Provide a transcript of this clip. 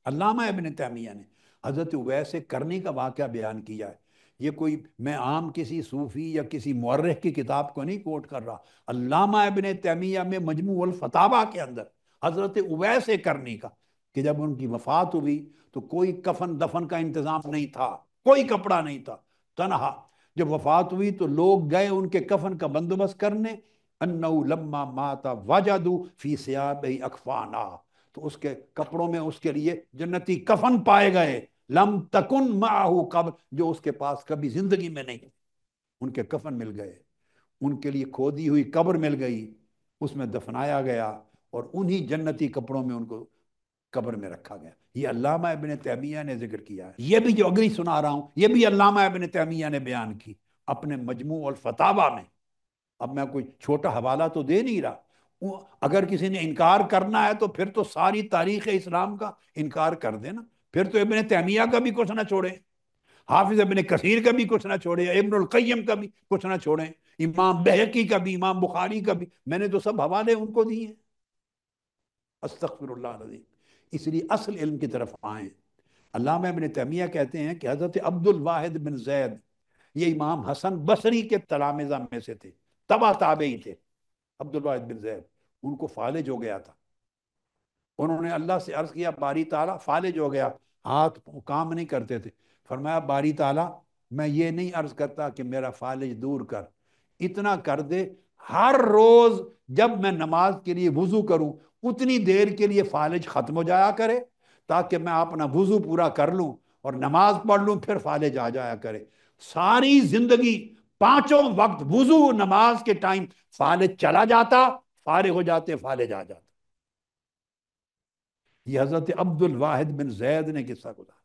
علامہ ابن تیمیہ نے حضرت اویس کرنی کا واقعہ بیان کیا ہے. یہ کوئی میں عام کسی صوفی یا کسی مورخ کی کتاب کو نہیں کوٹ کر رہا. علامہ ابن تیمیہ میں مجموع الفتاویٰ کے اندر حضرت اویس کرنی کا کہ جب ان کی وفات ہوئی تو کوئی کفن دفن کا انتظام نہیں تھا، کوئی کپڑا نہیں تھا، تنہا. جب وفات ہوئی تو لوگ گئے ان کے کفن کا بندوبست کرنے. انہو لما مات وجدوا فی ثیابہ اکفانا، تو اس کے کپڑوں میں اس کے لیے جنتی کفن پائے گئے. لم تکن معہ قبر، جو اس کے پاس کبھی زندگی میں نہیں. ان کے کفن مل گئے، ان کے لیے کھودی ہوئی قبر مل گئی، اس میں دفنایا گیا اور انہی جنتی کپڑوں میں ان کو قبر میں رکھا گیا. یہ علامہ ابن تیمیہ نے ذکر کیا ہے. یہ بھی جو اگلی سنا رہا ہوں یہ بھی علامہ ابن تیمیہ نے بیان کی اپنے مجموع الفتاویٰ میں. اب میں کوئی چھوٹا حوالہ تو دے نہیں رہا. اگر کسی نے انکار کرنا ہے تو پھر تو ساری تاریخ اسلام کا انکار کر دینا. پھر تو ابن تیمیہ کا بھی کچھ نہ چھوڑیں، حافظ ابن کثیر کا بھی کچھ نہ چھوڑیں، ابن القیم کا بھی کچھ نہ چھوڑیں، امام بہقی کا بھی، امام بخاری کا بھی. میں نے تو سب حوالے ان کو دیے ہیں. استغفر اللہ العظیم. اس لیے اصل علم کی طرف آئیں. علامہ ابن تیمیہ کہتے ہیں کہ حضرت عبد الواحد بن زید، یہ امام حسن بصری کے تلامذہ میں سے تھے، تبع تابعی تھے. عبد الواحد بن زید ان کو فالج ہو گیا تھا. انہوں نے اللہ سے عرض کیا باری تعالیٰ فالج ہو گیا، ہاتھ کام نہیں کرتے تھے. فرمایا باری تعالیٰ میں یہ نہیں عرض کرتا کہ میرا فالج دور کر، اتنا کر دے ہر روز جب میں نماز کے لیے وضو کروں اتنی دیر کے لیے فالج ختم ہو جایا کرے، تاکہ میں اپنا وضو پورا کر لوں اور نماز پڑھ لوں، پھر فالج آ جایا کرے. ساری زندگی پانچوں وقت وضو نماز کے ٹائم فالج چلا جاتا، فارغ ہو جاتے فالج آ جاتا. یہ حضرت عبد الواحد بن زید نے قصہ گزارا.